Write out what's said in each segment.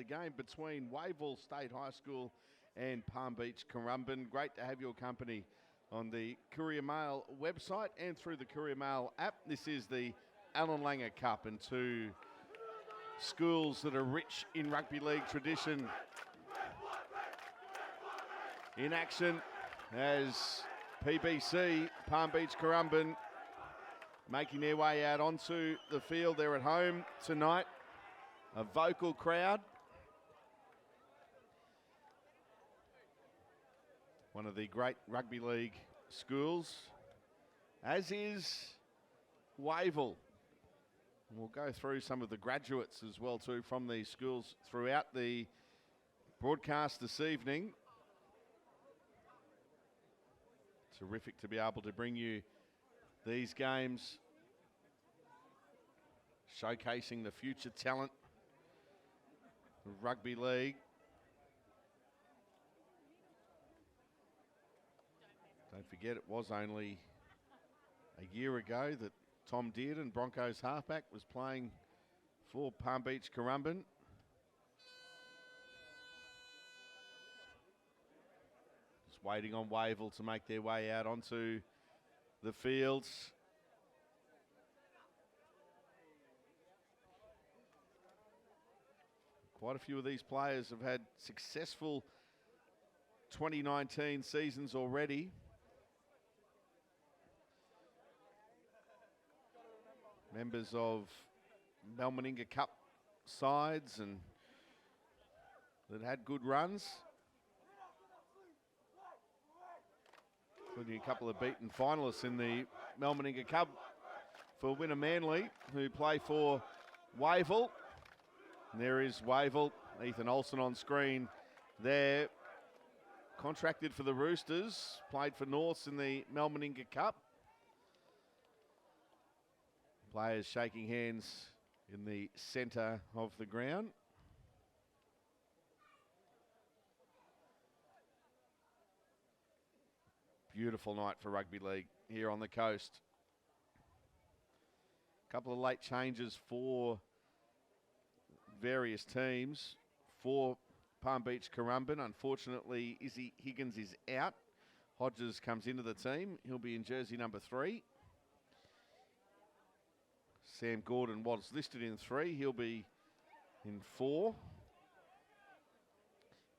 game between Wavell State High School and Palm Beach Currumbin. Great to have your company on the Courier Mail website and through the Courier Mail app. This is the Alan Langer Cup, and two schools that are rich in rugby league tradition in action as PBC, Palm Beach Currumbin, making their way out onto the field. They're at home tonight. A vocal crowd. One of the great rugby league schools, as is Wavell. We'll go through some of the graduates as well too from these schools throughout the broadcast this evening. Terrific to be able to bring you these games, showcasing the future talent of rugby league. Don't forget, it was only a year ago that Tom Dearden, Broncos halfback, was playing for Palm Beach Currumbin. Just waiting on Wavell to make their way out onto the fields. Quite a few of these players have had successful 2019 seasons already. Members of Meninga Cup sides and that had good runs, including a couple of beaten finalists in the Meninga Cup for Winner Manly, who play for Wavell. And there is Wavell, Ethan Olsen on screen there. Contracted for the Roosters, played for Norths in the Meninga Cup. Players shaking hands in the centre of the ground. Beautiful night for rugby league here on the coast. A couple of late changes for various teams. For Palm Beach Currumbin, unfortunately, Izzy Higgins is out. Hodges comes into the team. He'll be in jersey number 3. Sam Gordon was listed in 3. He'll be in 4.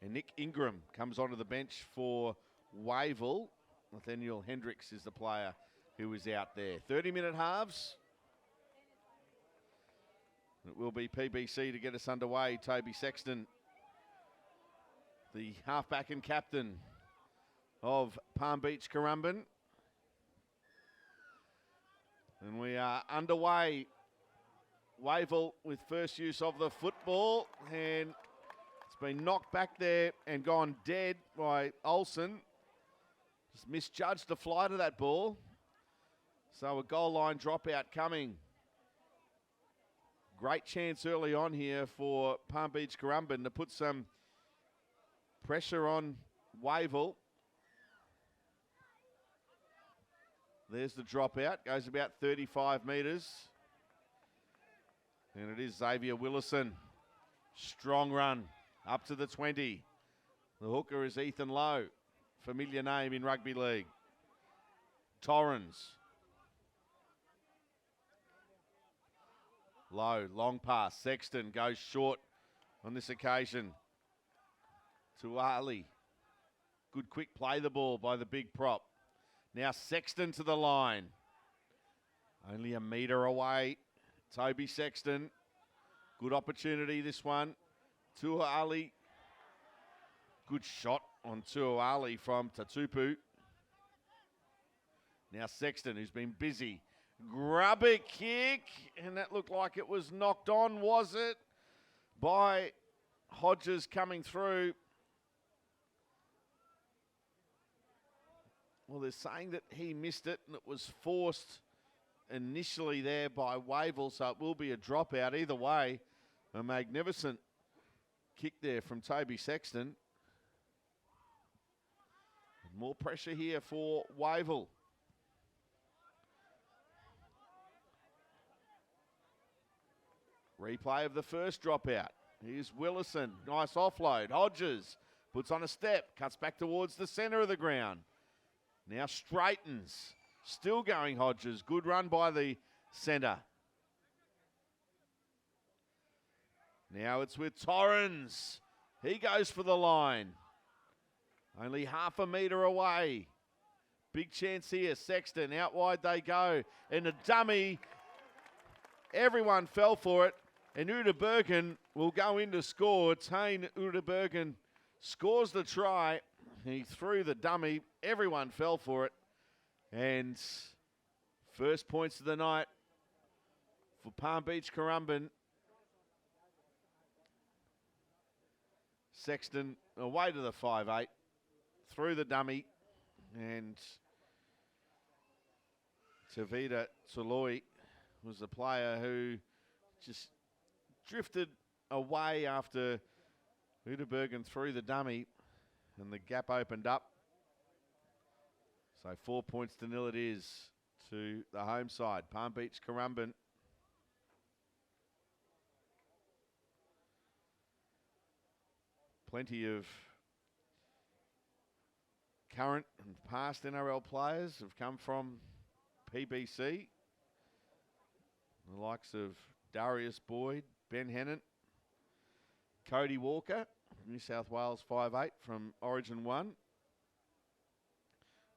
And Nick Ingram comes onto the bench for Wavell. Nathaniel Hendricks is the player who is out there. 30-minute halves. It will be PBC to get us underway. Toby Sexton, the halfback and captain of Palm Beach Currumbin. And we are underway. Wavell with first use of the football, and it's been knocked back there and gone dead by Olsen. Just misjudged the flight of that ball. So a goal line dropout coming. Great chance early on here for Palm Beach Currumbin to put some pressure on Wavell. There's the dropout, goes about 35 metres. And it is Xavier Willison. Strong run up to the 20. The hooker is Ethan Lowe, familiar name in rugby league. Torrens. Lowe, long pass. Sexton goes short on this occasion to Ali. Good quick play the ball by the big prop. Now Sexton to the line. Only a metre away. Toby Sexton. Good opportunity this one. Tua Ali. Good shot on Tua Ali from Tatupu. Now Sexton, who's been busy. Grubber kick. And that looked like it was knocked on, was it? By Hodges coming through. Well, they're saying that he missed it and it was forced initially there by Wavell, so it will be a dropout. Either way, a magnificent kick there from Toby Sexton. More pressure here for Wavell. Replay of the first dropout. Here's Willison. Nice offload. Hodges puts on a step. Cuts back towards the centre of the ground. Now straightens. Still going Hodges. Good run by the centre. Now it's with Torrens. He goes for the line. Only half a metre away. Big chance here. Sexton, out wide they go. And a dummy. Everyone fell for it. And Uda Bergen will go in to score. Tane Uda Bergen scores the try. He threw the dummy. Everyone fell for it. And first points of the night for Palm Beach Currumbin. Sexton away to the 5'8", through the dummy, and Tavita Toloi was the player who just drifted away after Uderbergen threw the dummy, and the gap opened up. So 4-0 it is to the home side, Palm Beach Currumbin. Plenty of current and past NRL players have come from PBC. The likes of Darius Boyd, Ben Hennant, Cody Walker, New South Wales 5'8" from Origin 1.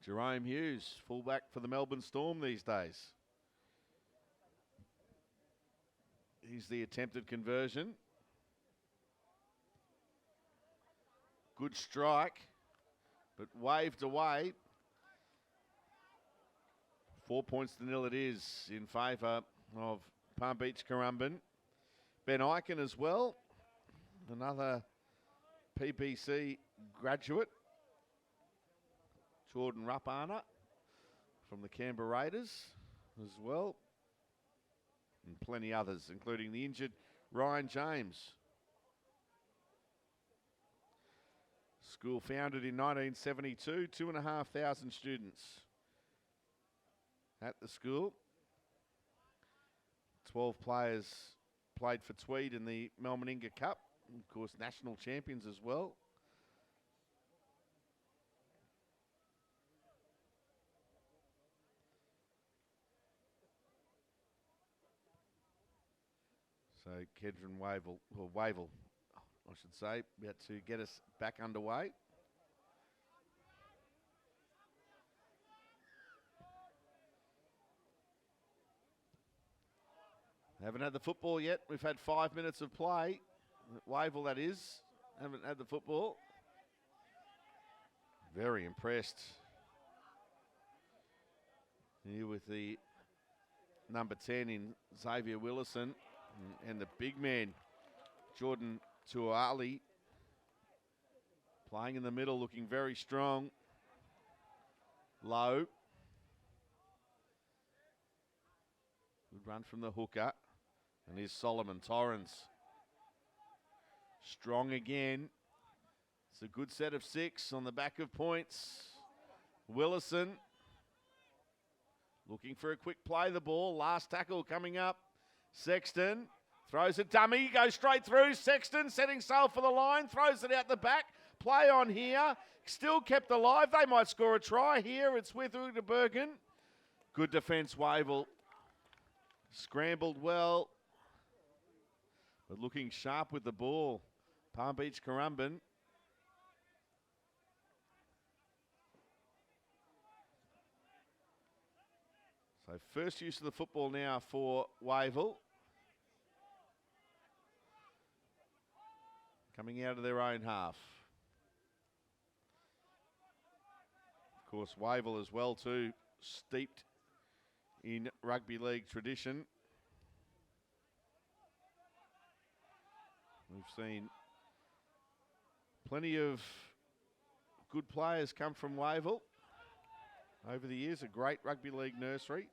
Jerome Hughes, fullback for the Melbourne Storm these days. He's the attempted conversion. Good strike, but waved away. 4-0 it is in favour of Palm Beach Currumbin. Ben Eichen as well, another PBC graduate. Jordan Rappana from the Canberra Raiders as well. And plenty others, including the injured Ryan James. School founded in 1972, 2,500 students at the school. 12 players played for Tweed in the Melmaninga Cup. Of course, national champions as well. So Kedron Wavell, or Wavell, I should say, about to get us back underway. Haven't had the football yet. We've had 5 minutes of play. Wavell, that is. Haven't had the football. Very impressed here with the number 10 in Xavier Willison and the big man, Jordan Tuali, playing in the middle, looking very strong. Low. Good run from the hooker. And here's Solomon Torrens. Strong again. It's a good set of 6 on the back of points. Willison looking for a quick play the ball. Last tackle coming up. Sexton throws a dummy, goes straight through. Sexton setting sail for the line, throws it out the back. Play on here, still kept alive. They might score a try here. It's with Uderbergen. Good defence, Wavell. Scrambled well, but looking sharp with the ball. Palm Beach Currumbin. So first use of the football now for Wavell. Coming out of their own half. Of course, Wavell as well too, steeped in rugby league tradition. We've seen plenty of good players come from Wavell over the years. A great rugby league nursery.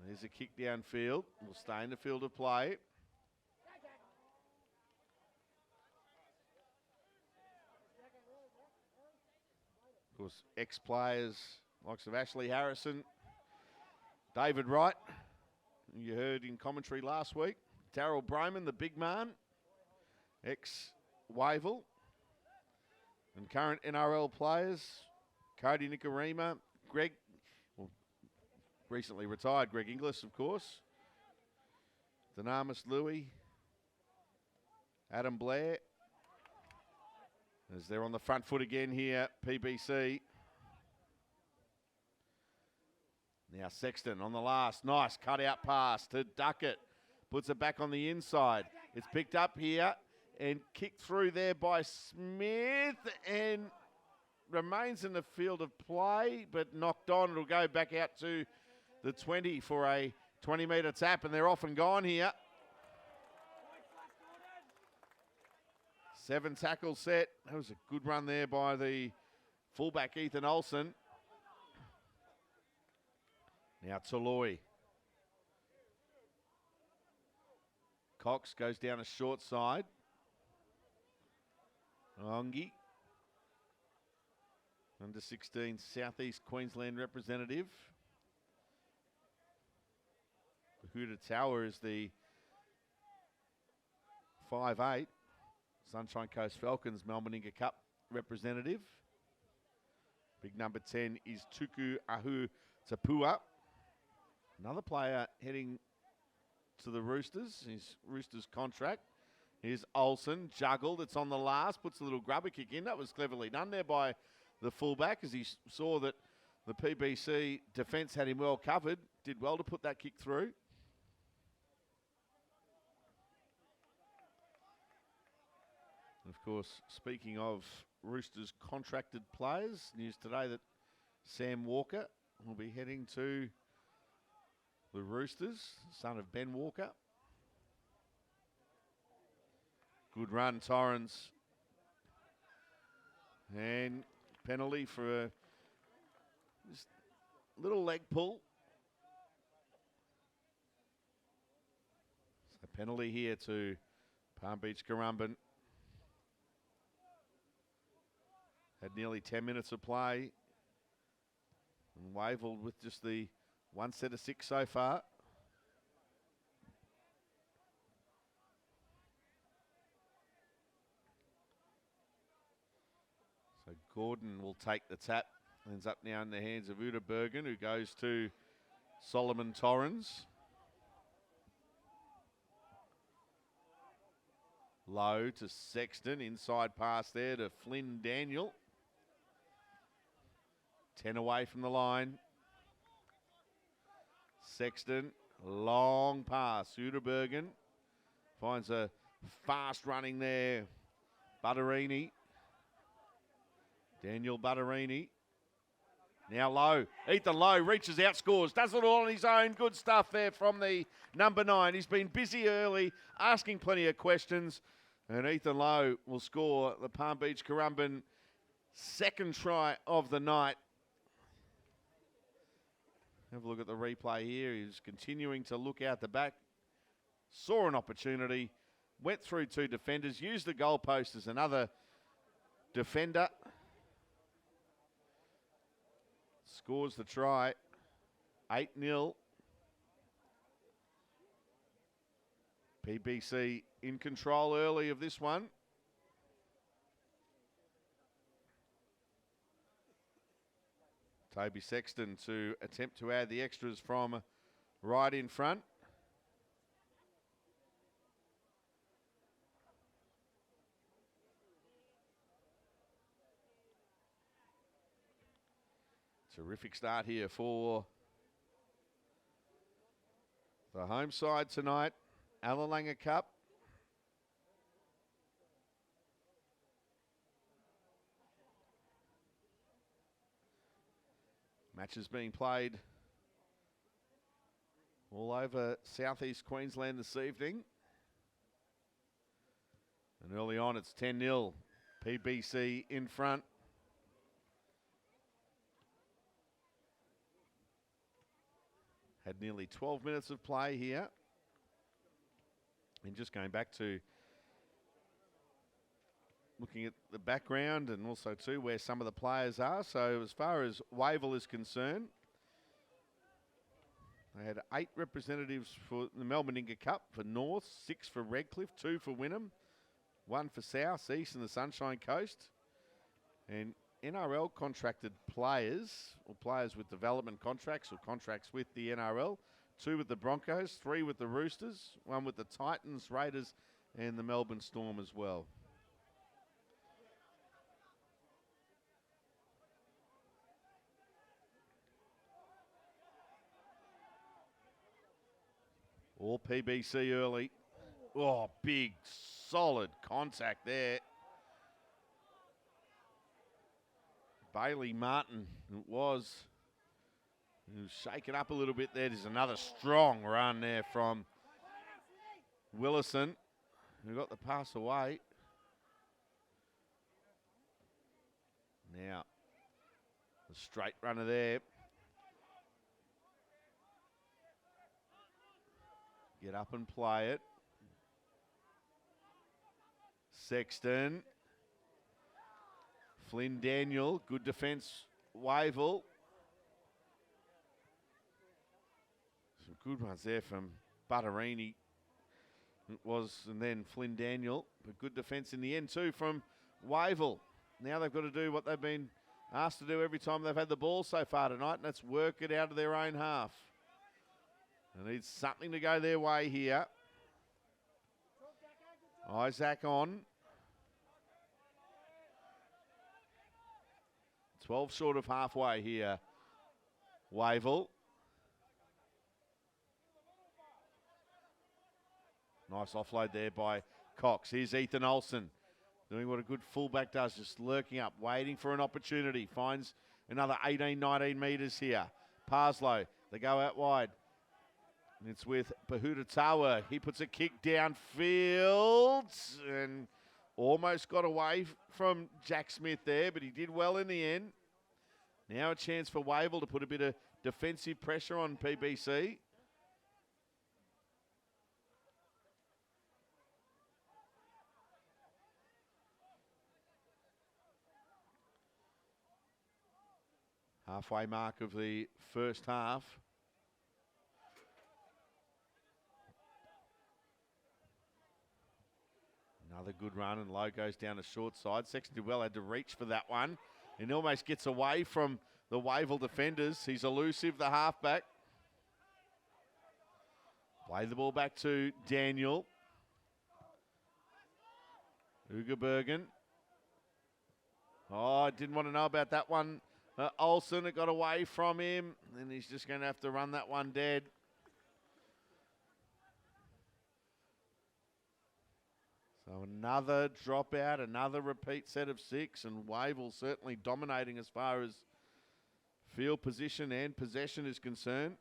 There's a kick downfield. Will stay in the field of play. Of course, ex-players, likes of Ashley Harrison, David Wright, you heard in commentary last week. Darryl Broman, the big man, ex-Wavell. And current NRL players, Cody Nicarima, Greg, well, recently retired Greg Inglis, of course. Dynamis Louis, Adam Blair. As they're on the front foot again here, PBC. Now Sexton on the last. Nice cut-out pass to Duckett. Puts it back on the inside. It's picked up here and kicked through there by Smith and remains in the field of play, but knocked on. It'll go back out to the 20 for a 20-metre tap, and they're off and gone here. 7 tackle set. That was a good run there by the fullback, Ethan Olsen. Now Toloi. Cox goes down a short side. Ongi. Under 16 Southeast Queensland representative. Huda Tower is the 5'8". Sunshine Coast Falcons Melbourne Inga Cup representative. Big number 10 is Tuku Ahu Tapua. Another player heading to the Roosters, his Roosters contract. Here's Olsen, juggled, it's on the last, puts a little grubber kick in. That was cleverly done there by the fullback as he saw that the PBC defence had him well covered. Did well to put that kick through. Of course, speaking of Roosters contracted players, news today that Sam Walker will be heading to the Roosters, son of Ben Walker. Good run, Torrens. And penalty for a just little leg pull. So penalty here to Palm Beach Currumbin. Had nearly 10 minutes of play. And Wavell with just the one set of 6 so far. So Gordon will take the tap. Ends up now in the hands of Uda Bergen, who goes to Solomon Torrens. Low to Sexton. Inside pass there to Flynn Daniel. 10 away from the line. Sexton, long pass. Uderbergen finds a fast running there. Butterini. Daniel Butterini. Now Lowe. Ethan Lowe reaches out, scores. Does it all on his own. Good stuff there from the number 9. He's been busy early, asking plenty of questions. And Ethan Lowe will score the Palm Beach Currumbin second try of the night. Have a look at the replay here. He's continuing to look out the back. Saw an opportunity. Went through 2 defenders. Used the goalpost as another defender. Scores the try. 8-0. PBC in control early of this one. Toby Sexton to attempt to add the extras from right in front. Terrific start here for the home side tonight. Allalanger Cup. Matches being played all over southeast Queensland this evening. And early on it's 10-0. PBC in front. Had nearly 12 minutes of play here. And just going back to looking at the background and also too where some of the players are. So as far as Wavell is concerned, They had 8 representatives for the Melbourne Inga Cup for North, 6 for Redcliffe, 2 for Wynnum, 1 for South, East and the Sunshine Coast. And NRL contracted players, or players with development contracts or contracts with the NRL, 2 with the Broncos, 3 with the Roosters, 1 with the Titans, Raiders and the Melbourne Storm as well. All PBC early. Oh, big, solid contact there. Bailey Martin, it was. He was shaken up a little bit there. There's another strong run there from Willison, who got the pass away. Now, the straight runner there. Get up and play it. Sexton. Flynn Daniel, good defence, Wavell. Some good ones there from Butterini. It was, and then Flynn Daniel, but good defence in the end too from Wavell. Now they've got to do what they've been asked to do every time they've had the ball so far tonight, and that's work it out of their own half. They need something to go their way here. Isaac on. 12 short of halfway here. Wavell. Nice offload there by Cox. Here's Ethan Olsen doing what a good fullback does, just lurking up, waiting for an opportunity. Finds another 18, 19 metres here. Parslow, they go out wide. And it's with Pahutatawa. He puts a kick downfield and almost got away from Jack Smith there, but he did well in the end. Now a chance for Wavell to put a bit of defensive pressure on PBC. Halfway mark of the first half. Another good run, and Lowe goes down the short side. Sexton did well, had to reach for that one. And almost gets away from the Wavell defenders. He's elusive, the halfback. Play the ball back to Daniel. Uga Bergen. Oh, I didn't want to know about that one. Olsen, it got away from him, and he's just going to have to run that one dead. So another dropout, another repeat set of 6, and Wavell certainly dominating as far as field position and possession is concerned.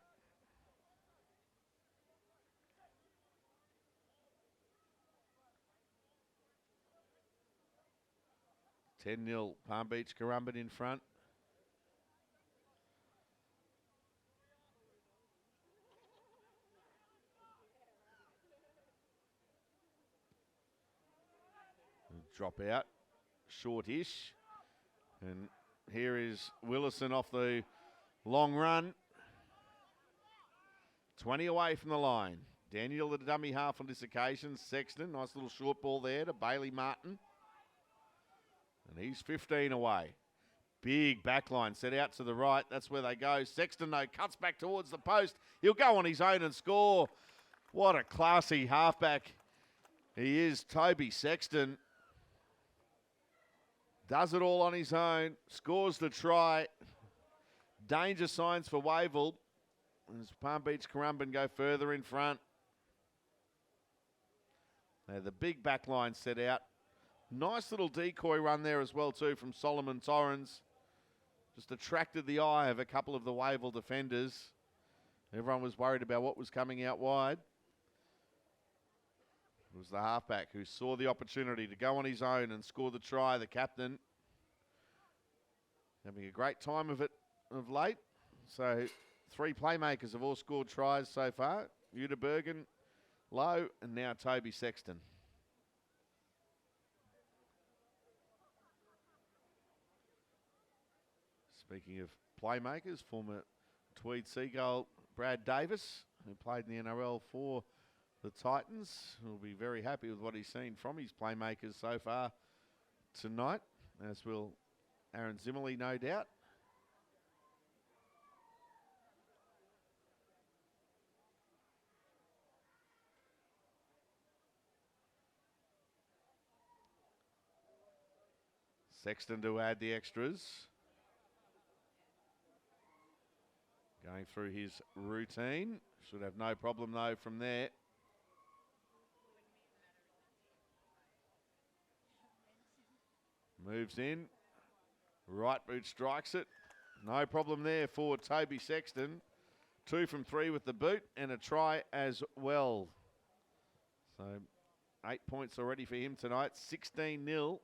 (10-0) Palm Beach Currumbin in front. Drop out, short-ish. And here is Willison off the long run. 20 away from the line. Daniel, the dummy half on this occasion. Sexton, nice little short ball there to Bailey Martin. And he's 15 away. Big backline set out to the right. That's where they go. Sexton, though, cuts back towards the post. He'll go on his own and score. What a classy halfback he is, Toby Sexton. Does it all on his own, scores the try. Danger signs for Wavell. As Palm Beach Currumbin go further in front. Now the big back line set out. Nice little decoy run there as well too from Solomon Torrens. Just attracted the eye of a couple of the Wavell defenders. Everyone was worried about what was coming out wide. It was the halfback who saw the opportunity to go on his own and score the try, the captain. Having a great time of it of late. So 3 playmakers have all scored tries so far. Uta Bergen, Lowe, and now Toby Sexton. Speaking of playmakers, former Tweed Seagull Brad Davis, who played in the NRL for the Titans, will be very happy with what he's seen from his playmakers so far tonight, as will Aaron Zimmerly, no doubt. Sexton to add the extras. Going through his routine. Should have no problem though from there. Moves in. Right boot strikes it. No problem there for Toby Sexton. 2 from 3 with the boot and a try as well. So 8 points already for him tonight. 16-0.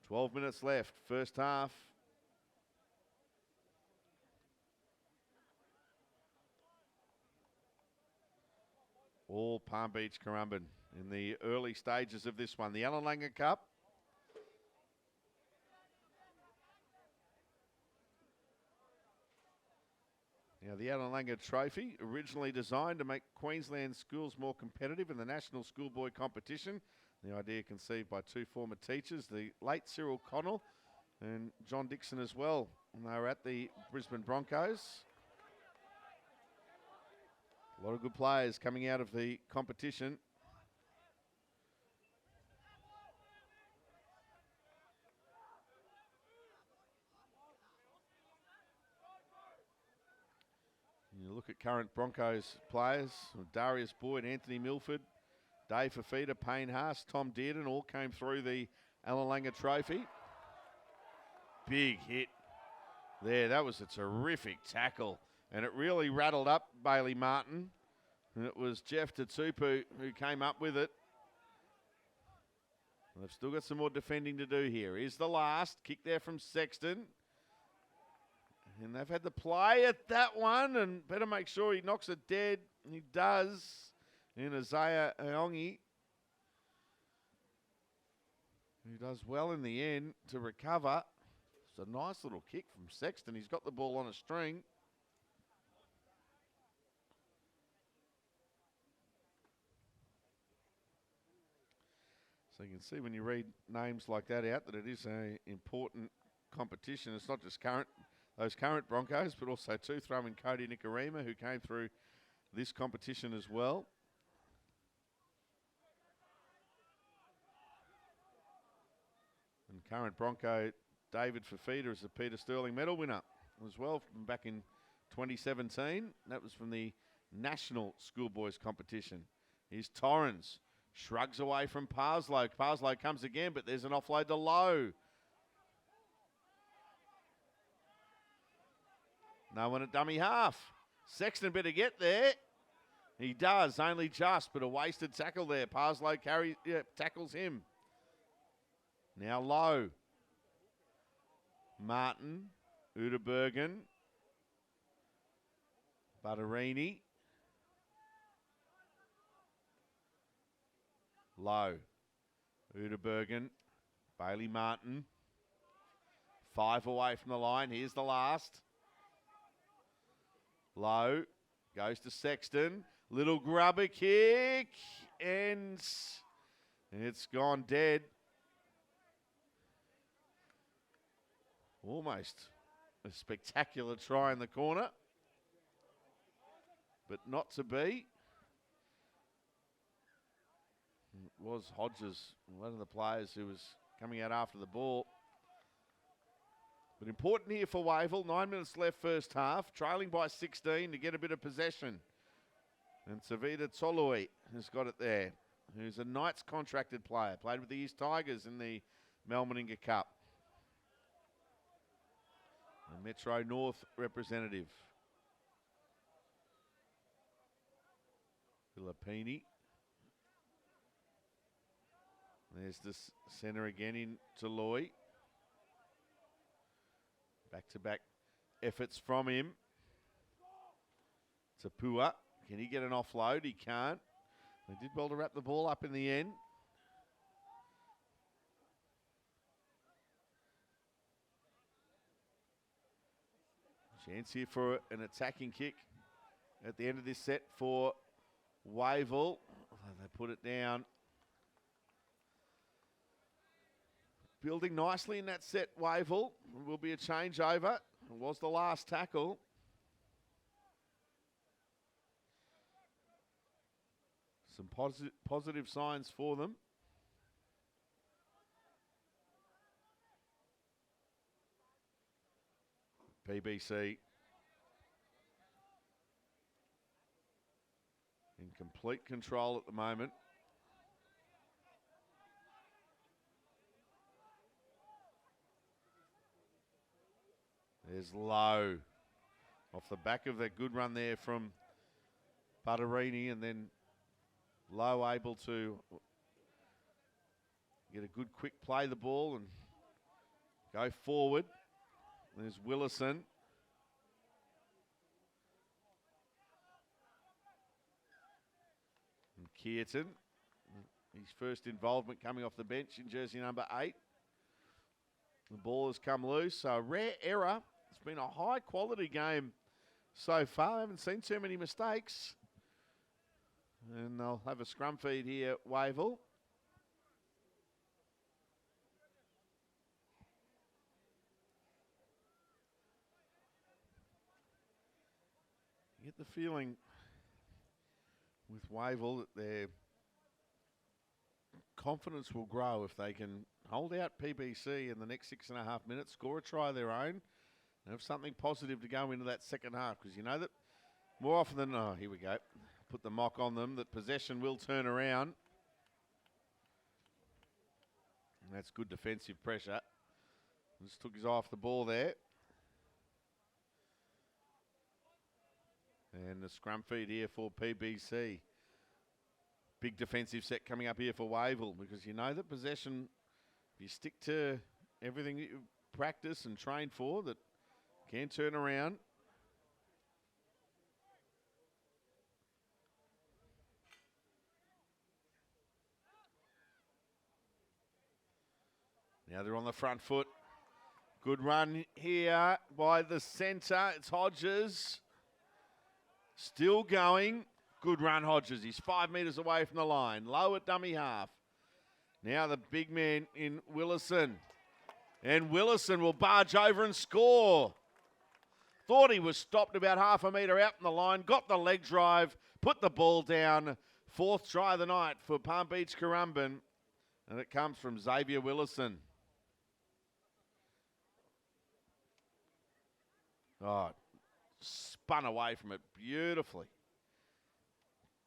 12 minutes left. First half. All Palm Beach Currumbin in the early stages of this one. The Allan Langer Cup. Now, the Allan Langer Trophy, originally designed to make Queensland schools more competitive in the National Schoolboy Competition. The idea conceived by 2 former teachers, the late Cyril Connell and John Dixon as well. And they were at the Brisbane Broncos. A lot of good players coming out of the competition. You look at current Broncos players, Darius Boyd, Anthony Milford, Dave Fafita, Payne Haas, Tom Dearden, all came through the Allan Langer Trophy. Big hit there. That was a terrific tackle. And it really rattled up Bailey Martin. And it was Jeff Tatupu who came up with it. And they've still got some more defending to do here. Here's the last kick there from Sexton. And they've had to play at that one, and better make sure he knocks it dead. And he does. In Isaiah Aongi, who does well in the end to recover. It's a nice little kick from Sexton. He's got the ball on a string. So you can see when you read names like that out that it is an important competition. It's not just those current Broncos, but also 2 throwing Cody Nikarima, who came through this competition as well. And current Bronco David Fafita is a Peter Sterling medal winner as well from back in 2017. That was from the National Schoolboys competition. Here's Torrens. Shrugs away from Parslow. Parslow comes again, but there's an offload to Lowe. No one at dummy half. Sexton better get there. He does, only just, but a wasted tackle there. Parslow tackles him. Now Lowe. Martin. Uderbergen. Butterini. Lowe. Uderbergen. Bailey Martin. 5 away from the line. Here's the last. Lowe goes to Sexton. Little grubber kick. And it's gone dead. Almost a spectacular try in the corner. But not to be. It was Hodges, one of the players who was coming out after the ball. But important here for Wavell. 9 minutes left first half. Trailing by 16 to get a bit of possession. And Savita Toloi has got it there. Who's a Knights contracted player. Played with the East Tigers in the Melmaninga Cup. A Metro North representative. Filippini. There's the centre again in Toloi. Back-to-back efforts from him. Tapua. Can he get an offload? He can't. They did well to wrap the ball up in the end. Chance here for an attacking kick at the end of this set for Wavell. They put it down. Building nicely in that set, Wavell. Will be a changeover. It was the last tackle. Some positive signs for them. PBC in complete control at the moment. There's Low. Off the back of that good run there from Butterini, and then Low able to get a good quick play the ball and go forward. There's Willison. And Kearton. His first involvement coming off the bench in jersey number 8. The ball has come loose, so a rare error. It's been a high quality game so far. I haven't seen too many mistakes. And they'll have a scrum feed here, Wavell. You get the feeling with Wavell that their confidence will grow if they can hold out PBC in the next 6.5 minutes, score a try of their own, and have something positive to go into that second half. Because you know that more often than, oh, here we go, put the mock on them, that possession will turn around. And that's good defensive pressure. Just took his eye off the ball there. And the scrum feed here for PBC. Big defensive set coming up here for Wavell, because you know that possession, if you stick to everything that you practice and train for, that can turn around. Now they're on the front foot. Good run here by the centre. It's Hodges. Still going. Good run, Hodges. He's 5 metres away from the line. Low at dummy half. Now the big man in Willison. And Willison will barge over and score. Thought he was stopped about half a metre out from the line. Got the leg drive. Put the ball down. 4th try of the night for Palm Beach Currumbin. And it comes from Xavier Willison. Oh, spun away from it beautifully.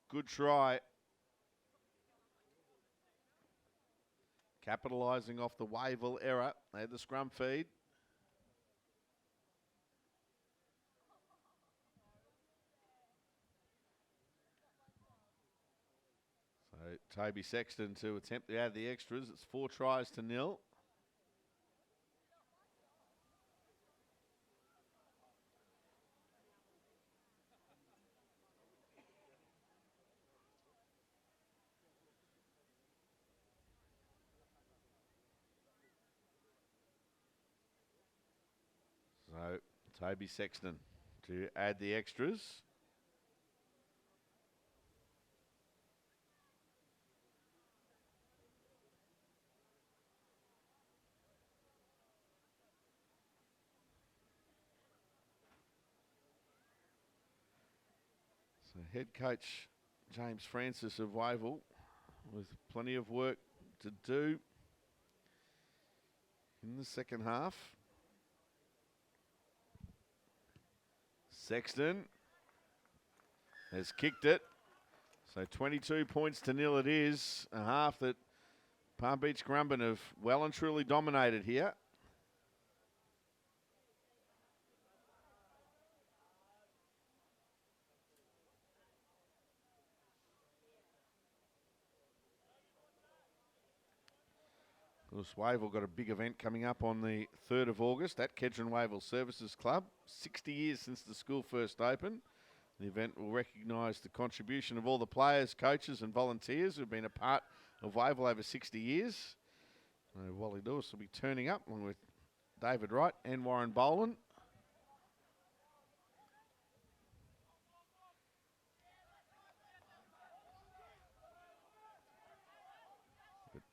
Good try. Capitalising off the Wavell error. They had the scrum feed. So Toby Sexton to attempt to add the extras. It's 4 tries to 0. So Toby Sexton to add the extras. So head coach James Francis of Wavell with plenty of work to do in the second half. Sexton has kicked it. So 22 points to 0 it is. A half that Palm Beach Currumbin have well and truly dominated here. Of course, Wavell got a big event coming up on the 3rd of August at Kedron Wavell Services Club. 60 years since the school first opened. The event will recognise the contribution of all the players, coaches and volunteers who have been a part of Wavell over 60 years. Wally Lewis will be turning up along with David Wright and Warren Boland.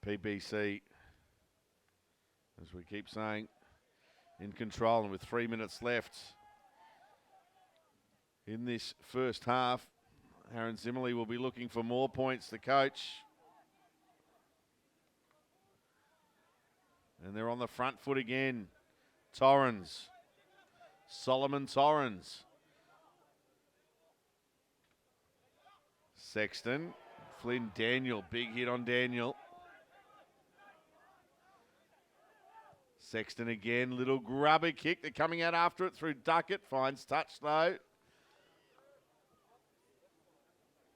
PBC, as we keep saying, in control, and with 3 minutes left in this first half, Aaron Zimmerly will be looking for more points, the coach. And they're on the front foot again. Torrens. Solomon Torrens. Sexton. Flynn Daniel. Big hit on Daniel. Sexton again. Little grubber kick. They're coming out after it through Duckett. Finds touch though.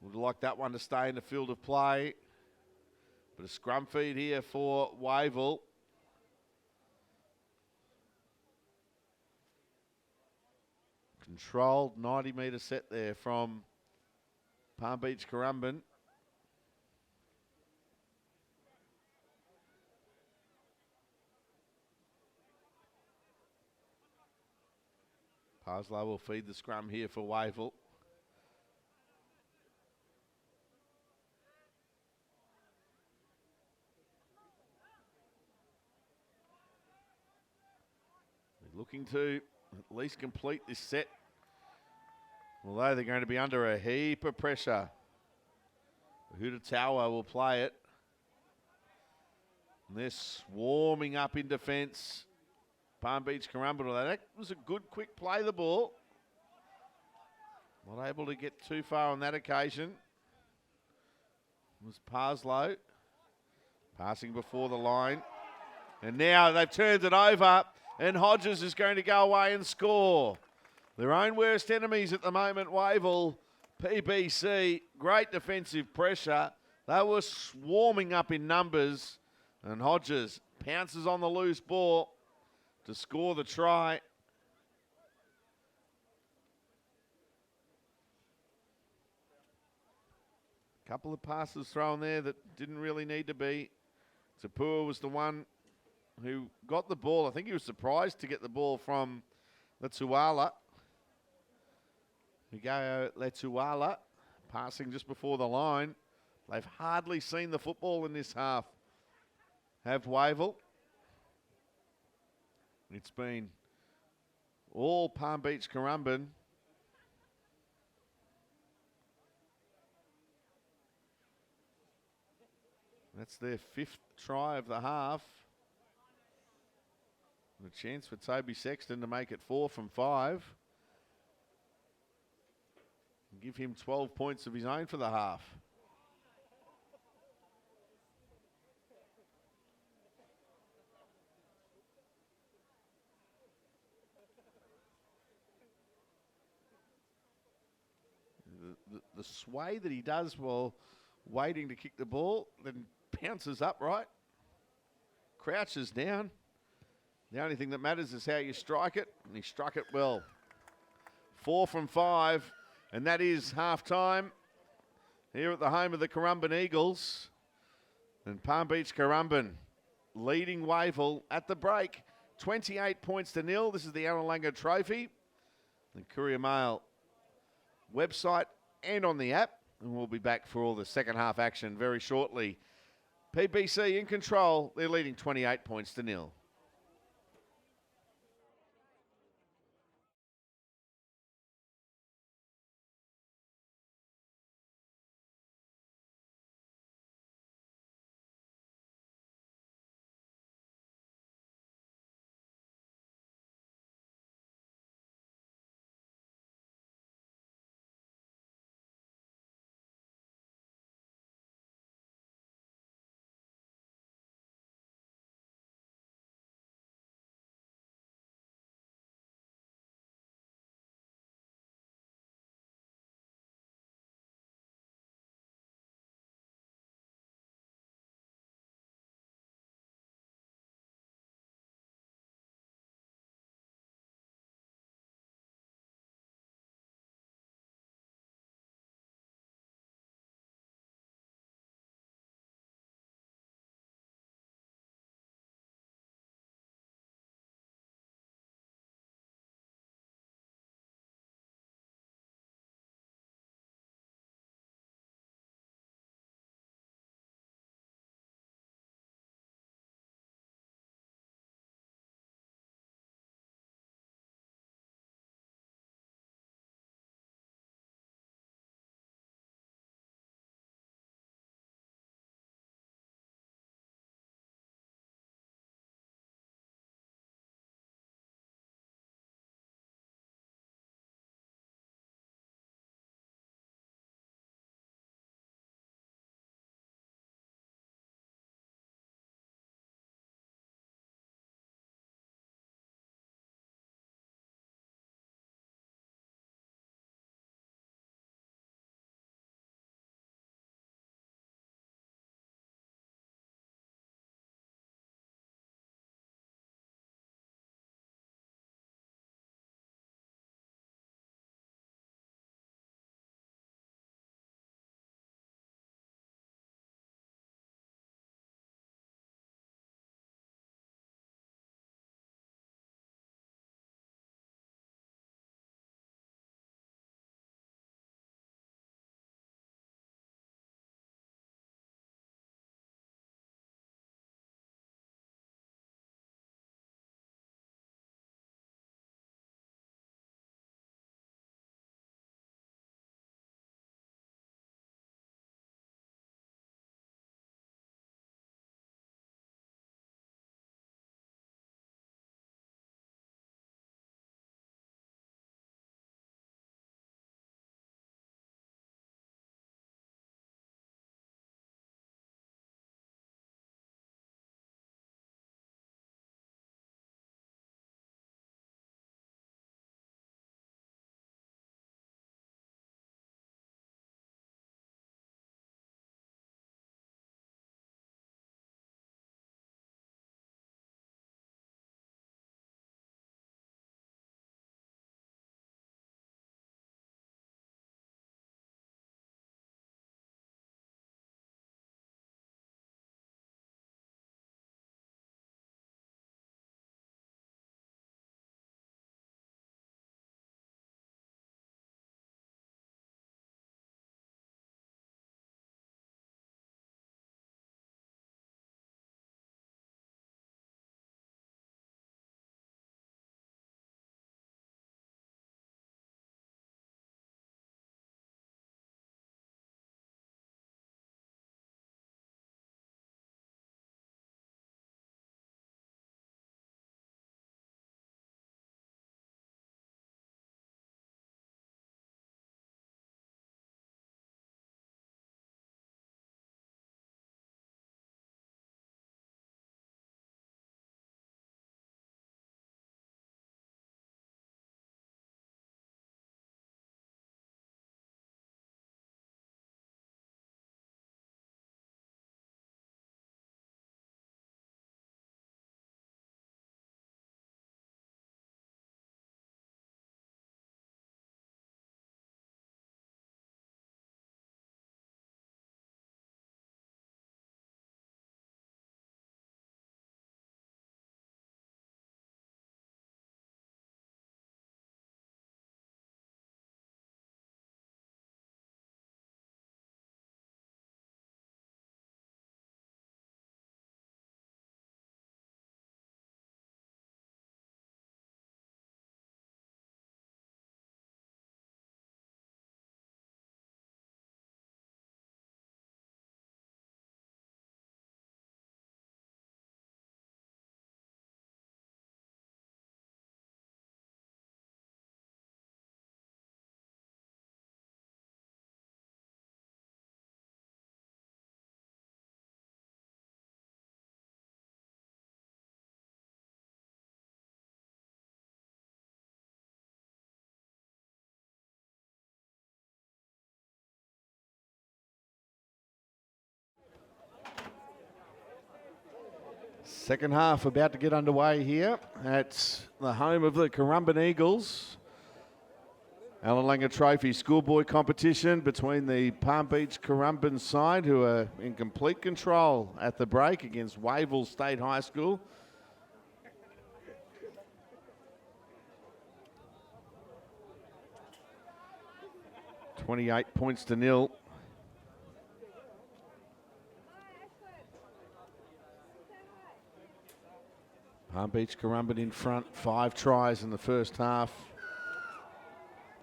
Would like that one to stay in the field of play. But a scrum feed here for Wavell. Controlled 90-metre set there from Palm Beach Currumbin. Parslow will feed the scrum here for Wavell. They're looking to at least complete this set, although they're going to be under a heap of pressure. Hudatawa will play it. And they're swarming up in defence. Palm Beach Currumbin. That was a good quick play, the ball. Not able to get too far on that occasion. It was Parslow. Passing before the line. And now they've turned it over. And Hodges is going to go away and score. Their own worst enemies at the moment, Wavell. PBC, great defensive pressure. They were swarming up in numbers. And Hodges pounces on the loose ball to score the try. Couple of passes thrown there that didn't really need to be. Tapua was the one who got the ball. I think he was surprised to get the ball from Letuala. Miguel Letuala passing just before the line. They've hardly seen the football in this half. Have Wavell. It's been all Palm Beach Currumbin. That's their 5th try of the half. And a chance for Toby Sexton to make it 4 from 5. And give him 12 points of his own for the half. The sway that he does while waiting to kick the ball, then bounces upright, crouches down. The only thing that matters is how you strike it, and he struck it well. 4 from 5, and that is half-time here at the home of the Currumbin Eagles. And Palm Beach Currumbin leading Wavell at the break, 28 points to 0. This is the Alan Langer Trophy. The Courier Mail website and on the app. And we'll be back for all the second half action very shortly. PBC in control. They're leading 28 points to 0. Second half about to get underway here at the home of the Currumbin Eagles. Allan Langer Trophy schoolboy competition between the Palm Beach Currumbin side, who are in complete control at the break, against Wavell State High School. $28 points to nil. Palm Beach Currumbin in front, 5 tries in the first half.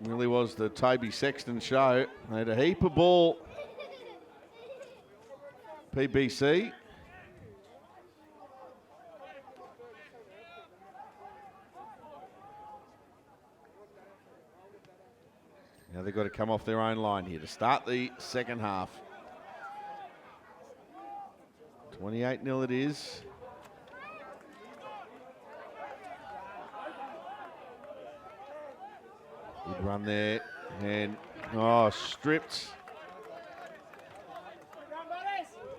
Really was the Toby Sexton show. They had a heap of ball. PBC. Now they've got to come off their own line here to start the second half. 28-0 it is. Good run there, and stripped.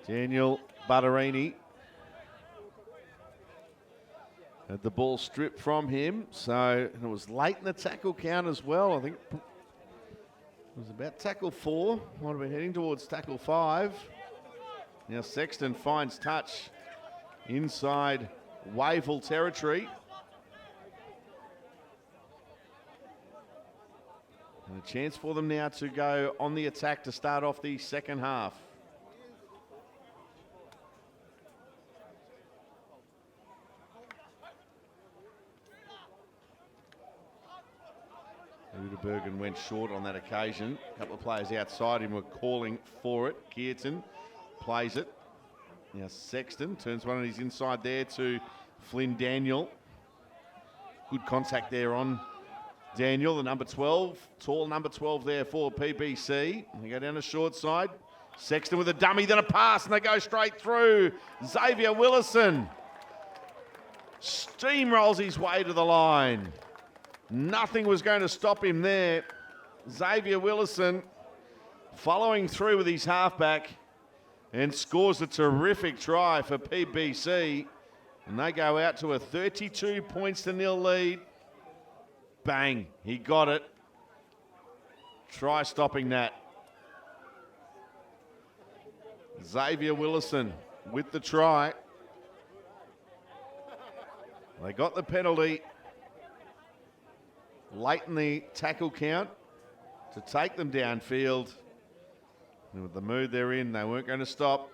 Daniel Butterini had the ball stripped from him, so it was late in the tackle count as well. I think it was about tackle 4, might have been heading towards tackle 5. Now Sexton finds touch inside Wavell territory. And a chance for them now to go on the attack to start off the second half. Uderbergen went short on that occasion. A couple of players outside him were calling for it. Kearton plays it. Now Sexton turns one of his inside there to Flynn Daniel. Good contact there on Daniel, the number 12, tall number 12 there for PBC. They go down the short side. Sexton with a dummy, then a pass, and they go straight through. Xavier Willison steamrolls his way to the line. Nothing was going to stop him there. Xavier Willison following through with his halfback and scores a terrific try for PBC. And they go out to a 32 points to nil lead. Bang, he got it. Try stopping that. Xavier Willison with the try. They got the penalty late in the tackle count to take them downfield. And with the mood they're in, they weren't going to stop.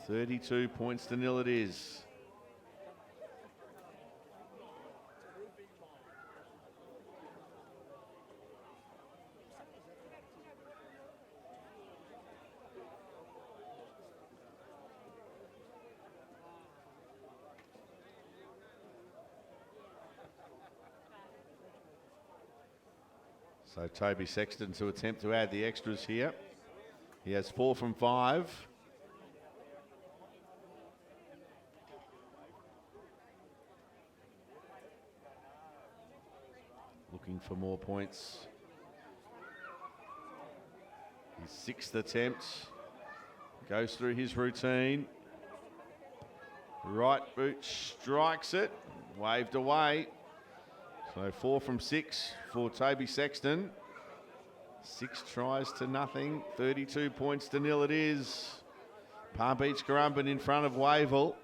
32 points to nil it is. So Toby Sexton to attempt to add the extras here. He has 4 from 5. Looking for more points. His 6th attempt. Goes through his routine. Right boot strikes it. Waved away. So 4 from 6 for Toby Sexton. 6 tries to nothing. 32 points to nil it is. Palm Beach Currumbin in front of Wavell.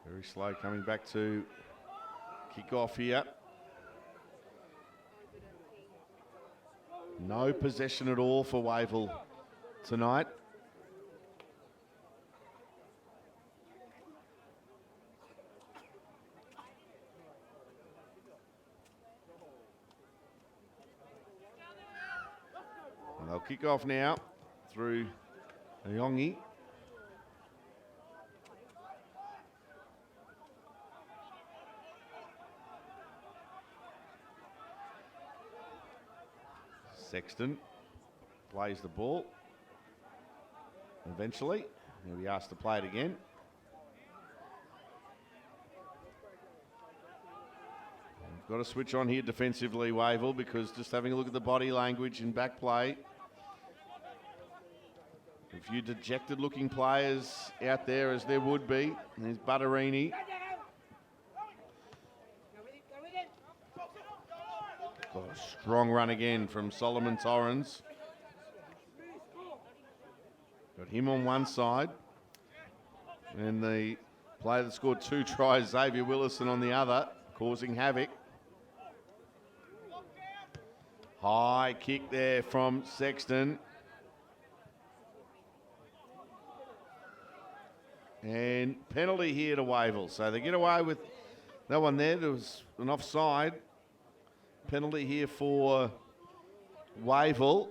Very slow coming back to kick off here. No possession at all for Wavell tonight. And they'll kick off now through Ayongi. Sexton plays the ball. Eventually, he'll be asked to play it again. Got to switch on here defensively, Wavell, because just having a look at the body language in back play. A few dejected-looking players out there, as there would be. There's Butterini. Got a strong run again from Solomon Torrens. Got him on one side. And the player that scored 2 tries, Xavier Willison, on the other, causing havoc. High kick there from Sexton. And penalty here to Wavell. So they get away with that one there. There was an offside. Penalty here for Wavell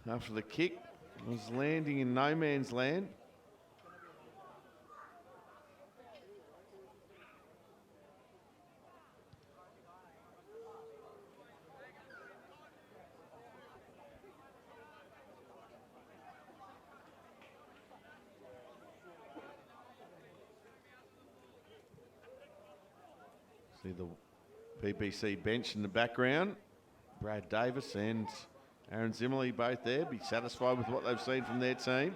after the kick was landing in no man's land. See the PBC bench in the background. Brad Davis and Aaron Zimmerly both there. Be satisfied with what they've seen from their team.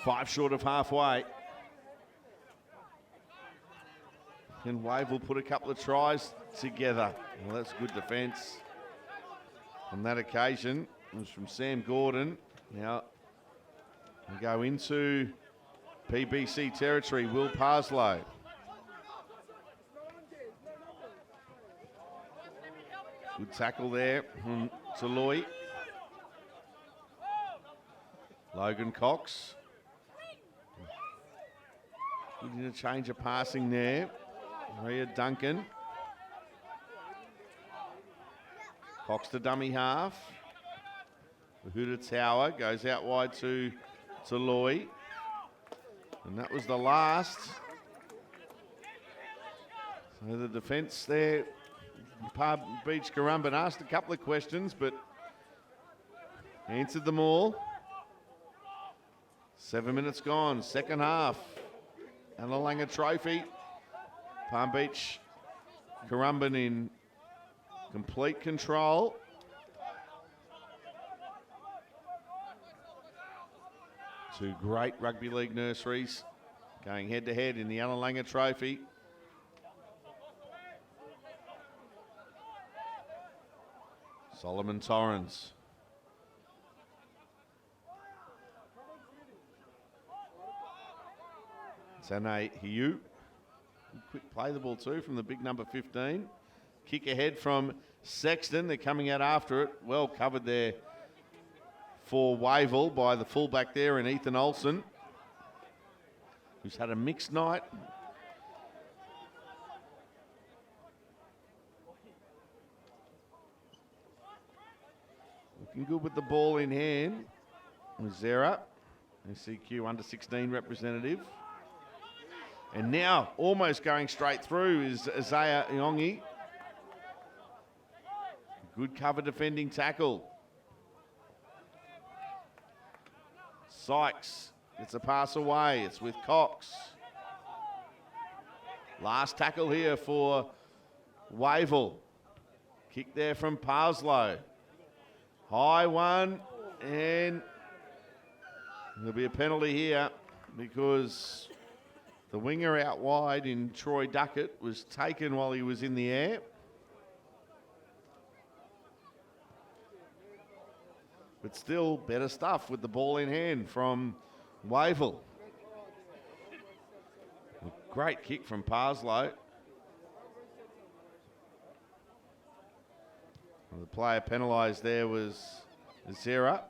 5 short of halfway. And Wavell put a couple of tries together. Well, that's good defence. On that occasion, it was from Sam Gordon. Now we go into PBC territory. Will Parslow. Good tackle there from Taloy. Logan Cox. Good interchange of passing there. Maria Duncan. Cox to dummy half. Huda Tower goes out wide to Taloy. And that was the last. So the defence there. Palm Beach Currumbin asked a couple of questions, but answered them all. 7 minutes gone, second half. Annalanga Trophy. Palm Beach Currumbin in complete control. Two great rugby league nurseries going head to head in the Annalanga Trophy. Solomon Torrens. Sane Hiu. Quick play the ball too from the big number 15. Kick ahead from Sexton. They're coming out after it. Well covered there for Wavell by the fullback there and Ethan Olsen, who's had a mixed night. Looking good with the ball in hand. Zera, SCQ under 16 representative. And now almost going straight through is Isaiah Iongi. Good cover defending tackle. Sykes gets a pass away. It's with Cox. Last tackle here for Wavell. Kick there from Parslow. High one, and there'll be a penalty here because the winger out wide in Troy Duckett was taken while he was in the air. But still better stuff with the ball in hand from Wavell. A great kick from Parslow. Well, the player penalised there was Zera.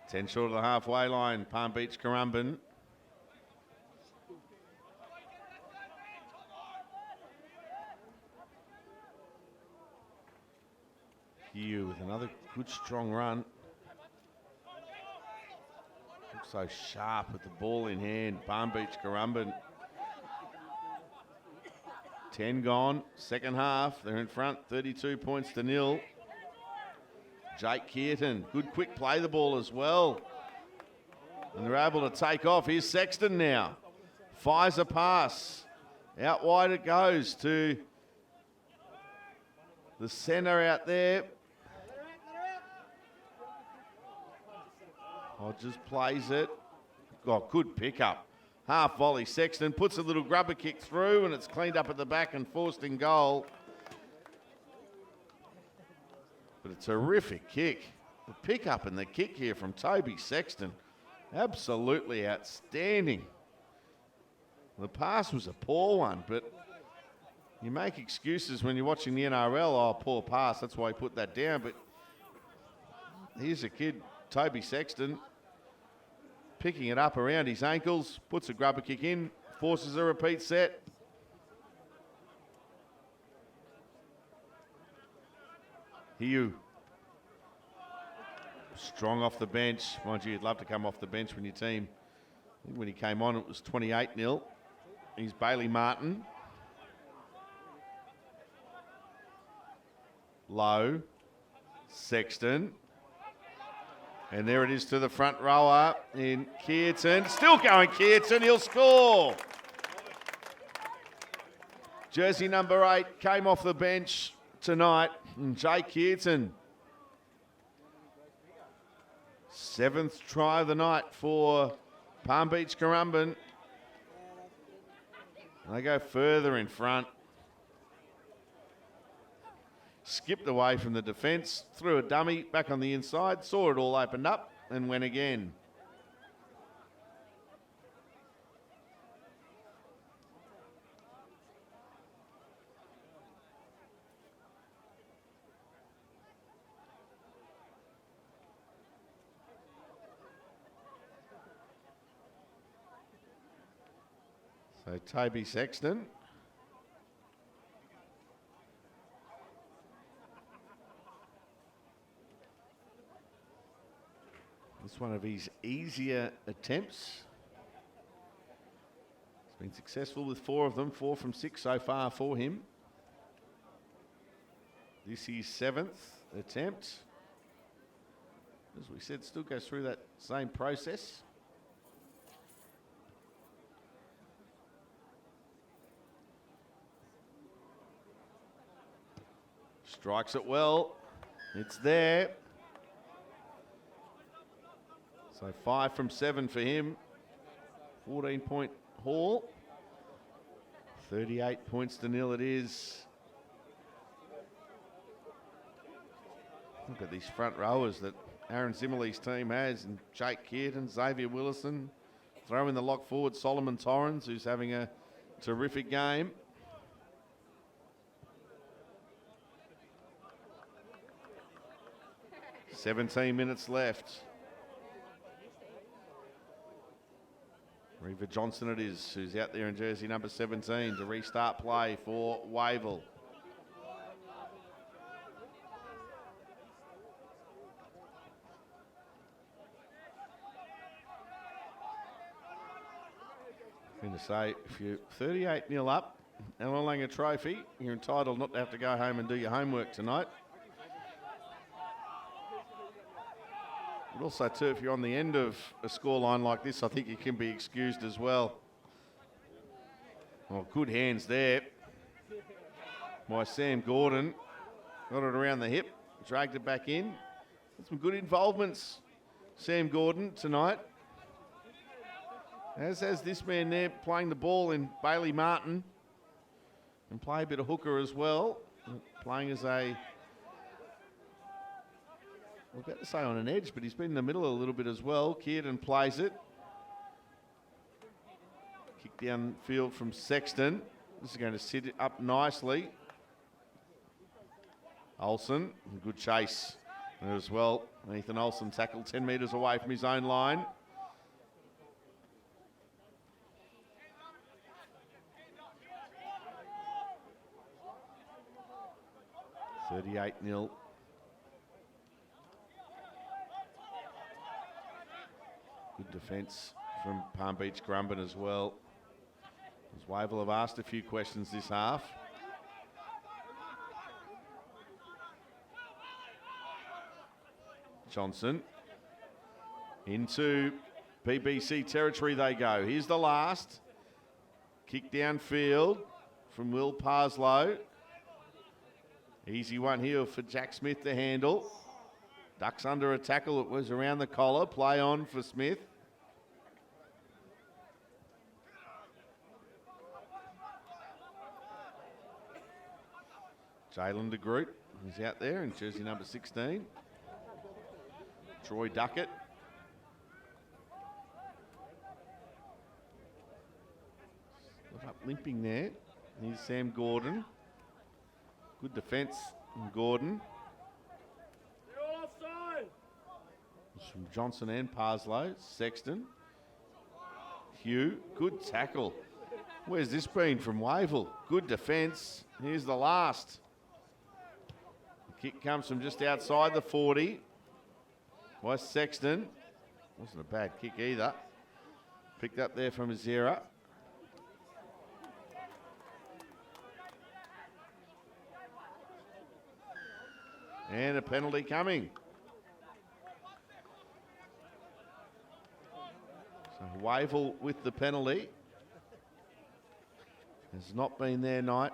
Ten short of the halfway line, Palm Beach Currumbin. Hugh with another good strong run. Looks so sharp with the ball in hand, Palm Beach Currumbin. 10 gone, second half. They're in front, 32 points to 0. Jake Kearton, good quick play the ball as well. And they're able to take off. Here's Sexton now. Fires a pass. Out wide it goes to the centre out there. Hodges plays it. Oh, good pickup. Half volley. Sexton puts a little grubber kick through and it's cleaned up at the back and forced in goal. But a terrific kick. The pickup and the kick here from Toby Sexton. Absolutely outstanding. The pass was a poor one, but you make excuses when you're watching the NRL. Oh, poor pass. That's why he put that down. But here's a kid, Toby Sexton, picking it up around his ankles, puts a grubber kick in, forces a repeat set. Hiu. Strong off the bench. Mind you, you'd love to come off the bench when your team, I think when he came on, it was 28-0. He's Bailey Martin. Low. Sexton. And there it is to the front rower in Kearton. Still going Kearton, he'll score. Jersey number 8 came off the bench tonight. And Jake Kearton. 7th try of the night for Palm Beach Currumbin. They go further in front. Skipped away from the defence, threw a dummy back on the inside, saw it all opened up and went again. So Toby Sexton. It's one of his easier attempts. He's been successful with 4 of them, 4 from 6 so far for him. This is 7th attempt. As we said, still goes through that same process. Strikes it well. It's there. So 5 from 7 for him. 14-point haul. 38 points to 0 it is. Look at these front rowers that Aaron Zimmerle's team has. And Jake Kearton, Xavier Willison. Throw in the lock forward, Solomon Torrens, who's having a terrific game. "17 minutes left. Reva Johnson it is, who's out there in jersey number 17 to restart play for Wavell. I'm going to say, if you're 38-0 up and Alanga Trophy, you're entitled not to have to go home and do your homework tonight. But also, too, if you're on the end of a scoreline like this, I think you can be excused as well. Oh, good hands there by Sam Gordon. Got it around the hip, dragged it back in. Some good involvements, Sam Gordon, tonight. As has this man there playing the ball in Bailey Martin. And play a bit of hooker as well. Playing as a... I was about to say on an edge, but he's been in the middle a little bit as well. Kearton plays it. Kick downfield from Sexton. This is going to sit up nicely. Olsen, good chase as well. Ethan Olsen tackled 10 metres away from his own line. $38-0. Good defence from Palm Beach Currumbin as well. As Wavell have asked a few questions this half. Johnson. Into PBC territory they go. Here's the last. Kick downfield from Will Parslow. Easy one here for Jack Smith to handle. Ducks under a tackle. It was around the collar. Play on for Smith. Jalen de Groot is out there in jersey number 16. Troy Duckett. Up limping there. Here's Sam Gordon. Good defence from Gordon. It's from Johnson and Parslow. Sexton. Hugh. Good tackle. Where's this been from Wavell? Good defence. Here's the last. The kick comes from just outside the 40. By Sexton. Wasn't a bad kick either. Picked up there from Azera. And a penalty coming. So Wavell with the penalty. Has not been their night.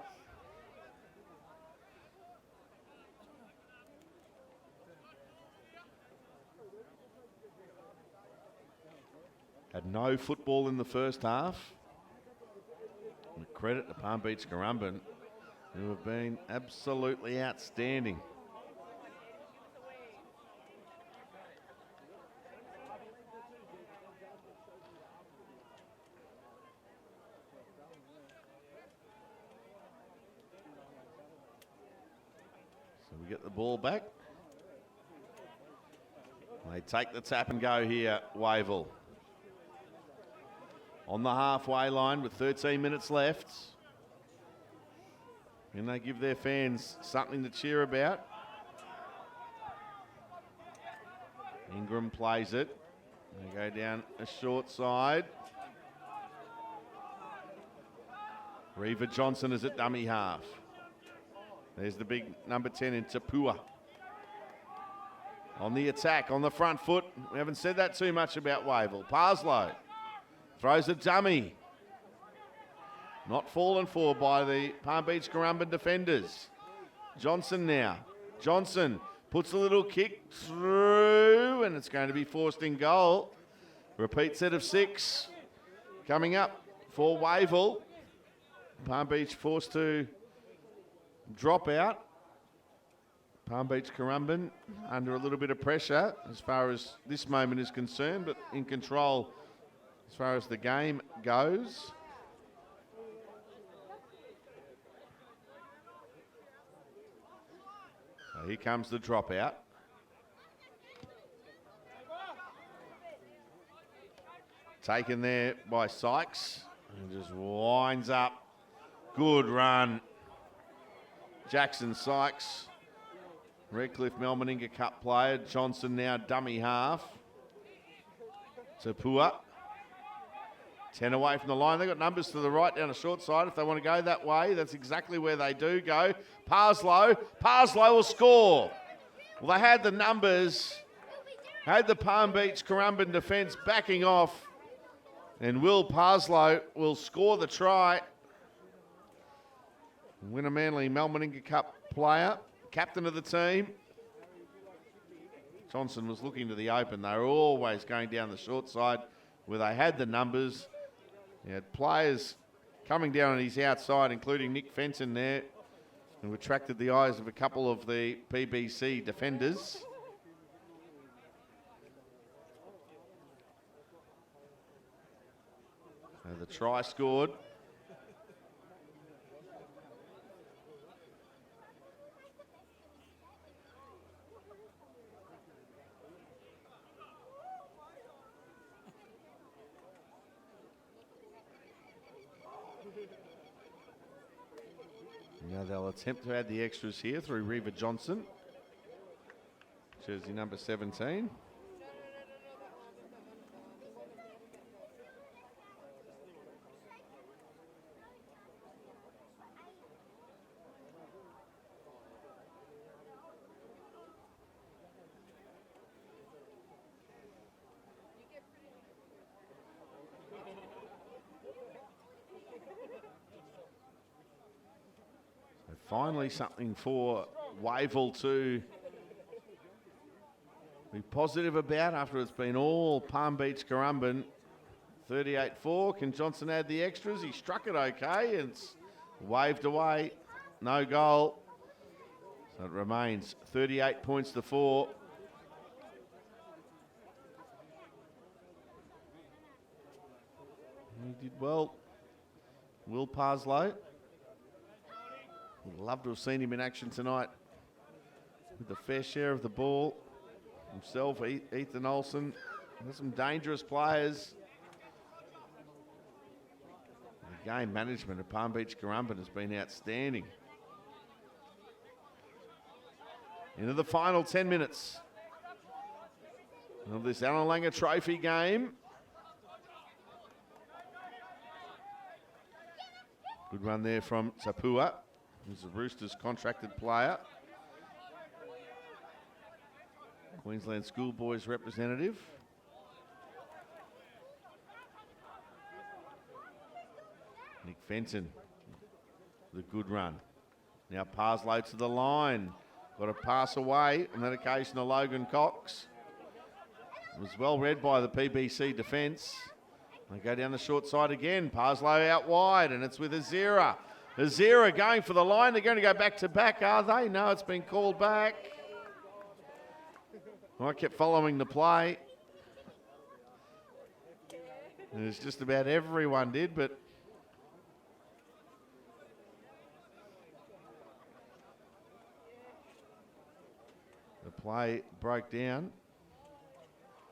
Had no football in the first half. And credit to Palm Beach Currumbin, who have been absolutely outstanding. So we get the ball back. They take the tap and go here, Wavell. On the halfway line with 13 minutes left. And they give their fans something to cheer about. Ingram plays it. They go down a short side. Reva Johnson is at dummy half. There's the big number 10 in Tapua. On the attack, on the front foot. We haven't said that too much about Wavell. Parslow throws a dummy. Not fallen for by the Palm Beach Currumbin defenders. Johnson now. Johnson puts a little kick through, and it's going to be forced in goal. Repeat set of 6 coming up for Wavell. Palm Beach forced to drop out. Palm Beach Currumbin under a little bit of pressure as far as this moment is concerned, but in control as far as the game goes. So here comes the dropout. Taken there by Sykes and just winds up. Good run. Jackson Sykes, Redcliffe Melmaninga Cup player. Johnson now dummy half. Tapua. 10 away from the line. They've got numbers to the right down the short side. If they want to go that way, that's exactly where they do go. Parslow. Parslow will score. Well, they had the numbers. Had the Palm Beach Currumbin defence backing off. And Will Parslow will score the try. Winner Manly Melmaninga Cup player. Captain of the team. Johnson was looking to the open. They were always going down the short side where they had the numbers. He had players coming down on his outside, including Nick Fenton there, who attracted the eyes of a couple of the PBC defenders. So the try scored. Now they'll attempt to add the extras here through Reva Johnson. Jersey number 17. Finally something for Wavell to be positive about after it's been all Palm Beach Currumbin. 38-4. Can Johnson add the extras? He struck it okay. It's waved away. No goal. So it remains 38 points to 4. He did well. Will Parslow. Would love to have seen him in action tonight with a fair share of the ball. Himself, Ethan Olsen. There's some dangerous players. The game management of Palm Beach Currumbin has been outstanding. Into the final 10 minutes of this Allan Langer Trophy game. Good run there from Tapua, who's the Roosters contracted player. Queensland Schoolboys representative. Nick Fenton, the good run. Now Parslow to the line. Got a pass away on that occasion to Logan Cox. It was well read by the PBC defence. They go down the short side again. Parslow out wide, and it's with Azira. Azira going for the line. They're going to go back to back, are they? No, it's been called back. I kept following the play. It's just about everyone did, but the play broke down.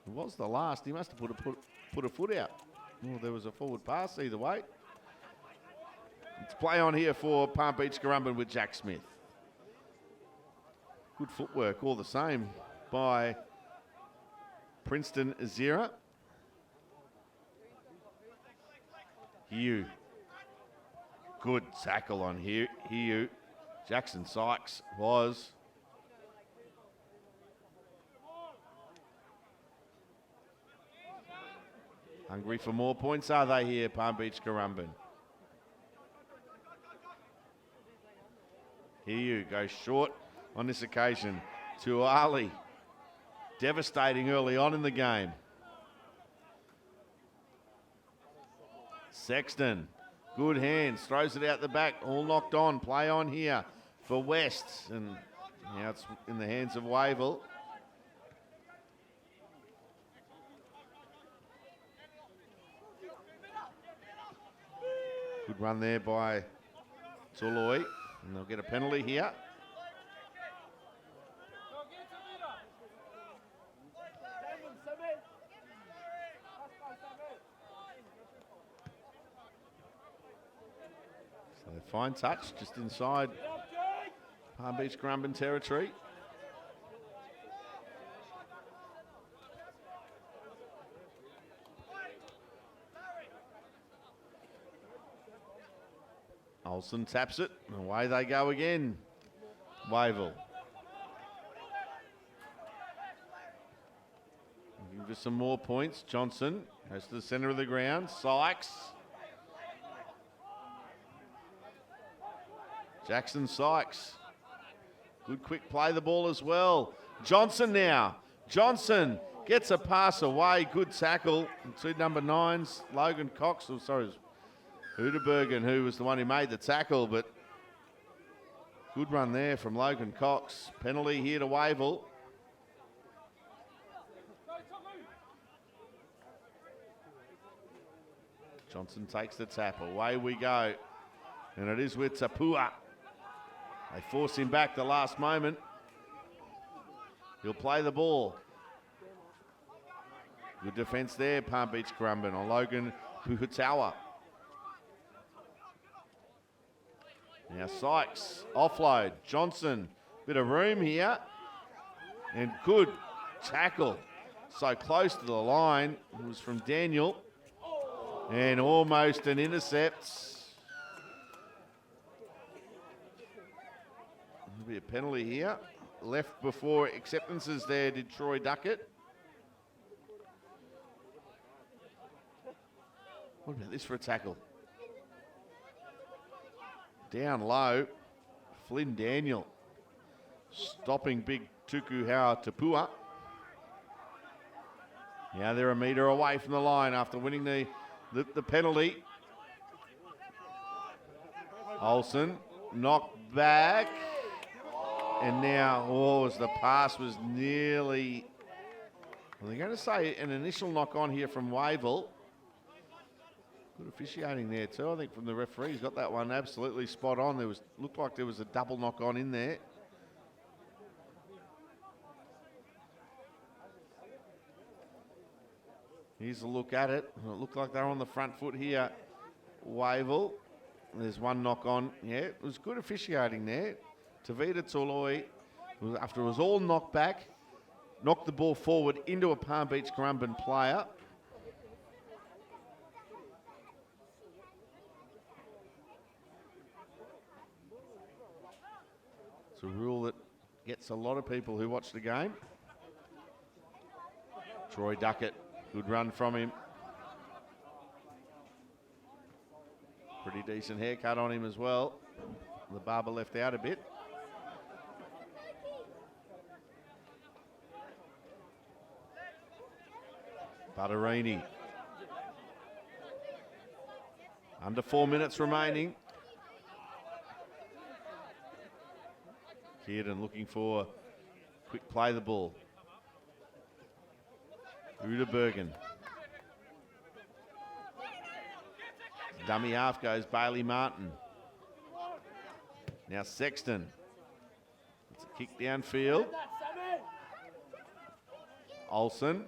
It was the last. He must have put a foot out. Well, there was a forward pass either way. It's play on here for Palm Beach Currumbin with Jack Smith. Good footwork all the same by Princeton Azira. Hugh. Good tackle on here. Hugh. Jackson Sykes was. Hungry for more points, are they here, Palm Beach Currumbin? Hugh goes short on this occasion to Ali. Devastating early on in the game. Sexton, good hands, throws it out the back, all knocked on. Play on here for West, and now it's in the hands of Wavell. Good run there by Toloi, and they'll get a penalty here. So fine touch just inside Palm Beach Currumbin territory. Olsen taps it, and away they go again. Wavell. Looking for some more points. Johnson goes to the centre of the ground. Sykes. Jackson Sykes. Good quick play the ball as well. Johnson now. Johnson gets a pass away. Good tackle. Two number 9s. Logan Cox. Oh, sorry. Huderbergen, who was the one who made the tackle, but good run there from Logan Cox. Penalty here to Wavell. Johnson takes the tap. Away we go. And it is with Tapua. They force him back the last moment. He'll play the ball. Good defence there, Palm Beach Currumbin on Logan Puhutawa. Now Sykes, offload, Johnson, bit of room here, and good tackle. So close to the line, it was from Daniel, and almost an intercept. There'll be a penalty here. Left before acceptances there, did Troy Duckett. What about this for a tackle? Down low, Flynn Daniel stopping big Tuku Hau Tapua. Now they're a metre away from the line after winning the penalty. Olsen knocked back. And now, as the pass was nearly, well, they're going to say an initial knock on here from Wavell. Good officiating there too, I think, from the referee. He's got that one absolutely spot on. Looked like there was a double knock on in there. Here's a look at it. It looked like they were on the front foot here, Wavell. There's one knock on. Yeah, it was good officiating there. Tavita Toloi, after it was all knocked back, knocked the ball forward into a Palm Beach Currumbin player. It's a rule that gets a lot of people who watch the game. Troy Duckett, good run from him. Pretty decent haircut on him as well. The barber left out a bit. Butterini. Under 4 minutes remaining. Kierden looking for quick play the ball. Uderbergen. Dummy half goes Bailey Martin. Now Sexton. It's a kick downfield. Olsen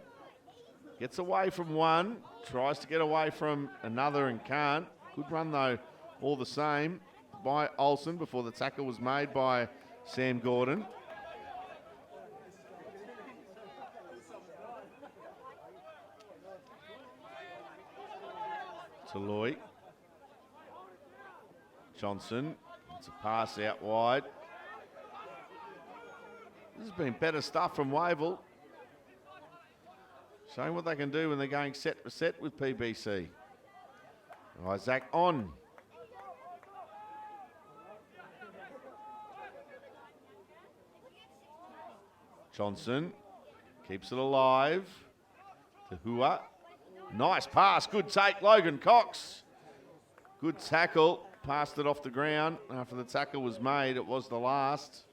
gets away from one, tries to get away from another and can't. Good run though, all the same, by Olsen before the tackle was made by Sam Gordon. Toloi. Johnson. It's a pass out wide. This has been better stuff from Wavell. Showing what they can do when they're going set for set with PBC. Isaac on. Johnson keeps it alive. To Hua. Nice pass, good take, Logan Cox. Good tackle, passed it off the ground. After the tackle was made, it was the last.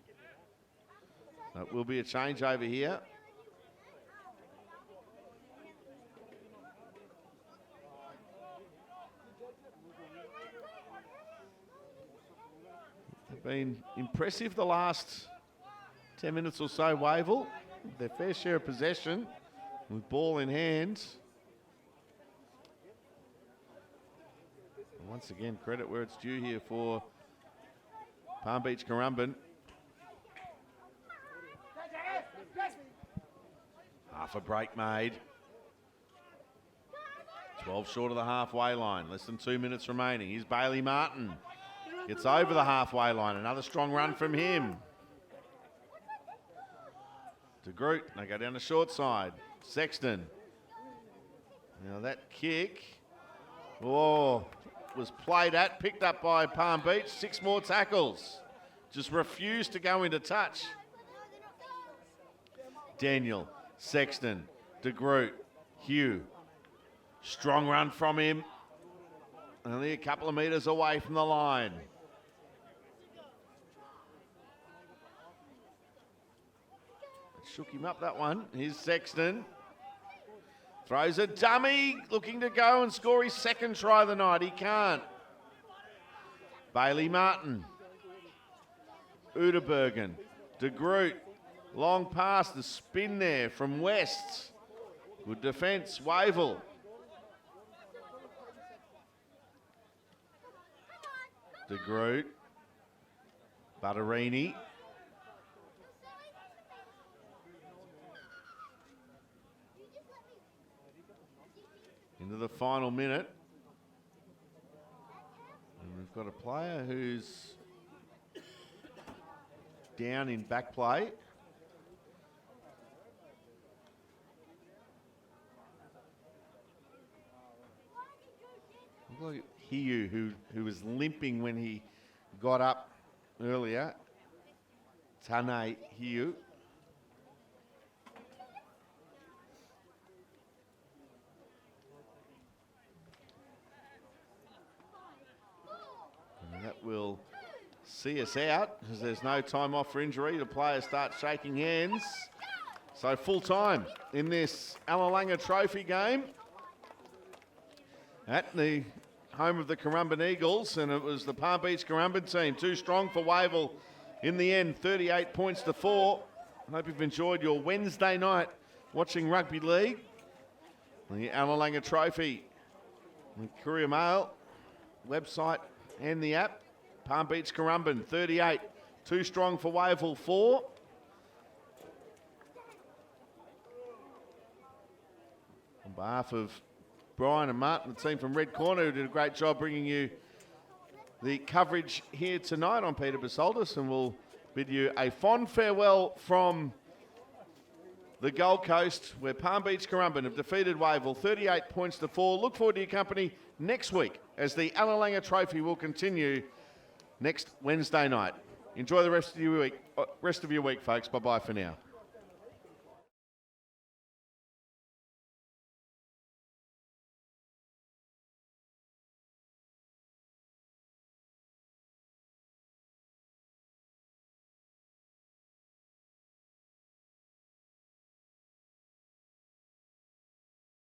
So it will be a change over here. They've been impressive the last 10 minutes or so, Wavell. Their fair share of possession with ball in hand. And once again, credit where it's due here for Palm Beach Currumbin. Half a break made. 12 short of the halfway line. Less than 2 minutes remaining. Here's Bailey Martin. Gets over the halfway line. Another strong run from him. To Groot. They go down the short side. Sexton. Now that kick. Was played at. Picked up by Palm Beach. 6 more tackles. Just refused to go into touch. Daniel. Sexton. De Groot. Hugh. Strong run from him. Only a couple of metres away from the line. Shook him up, that one. Here's Sexton. Throws a dummy, looking to go and score his second try of the night. He can't. Bailey Martin. Uderbergen. De Groot. Long pass, the spin there from West. Good defence, Wavell. De Groot. Butterini. Into the final minute. And we've got a player who's down in back play. Look like Hiu, who was limping when he got up earlier. Tane Hiu. And that will see us out because there's no time off for injury. The players start shaking hands. So full time in this Allelanga Trophy game at the home of the Currumbin Eagles, and it was the Palm Beach Currumbin team. Too strong for Wavell in the end, 38 points to 4. I hope you've enjoyed your Wednesday night watching rugby league. The Allelanga Trophy, the Courier Mail website and the app. Palm Beach Currumbin, 38. Too strong for Wavell, 4. On behalf of Brian and Martin, the team from Red Corner, who did a great job bringing you the coverage here tonight, on Peter Basoldis, and we'll bid you a fond farewell from the Gold Coast, where Palm Beach Currumbin have defeated Wavell 38 points to 4. Look forward to your company next week as the Allelanga Trophy will continue next Wednesday night. Enjoy the rest of your week, folks. Bye-bye for now.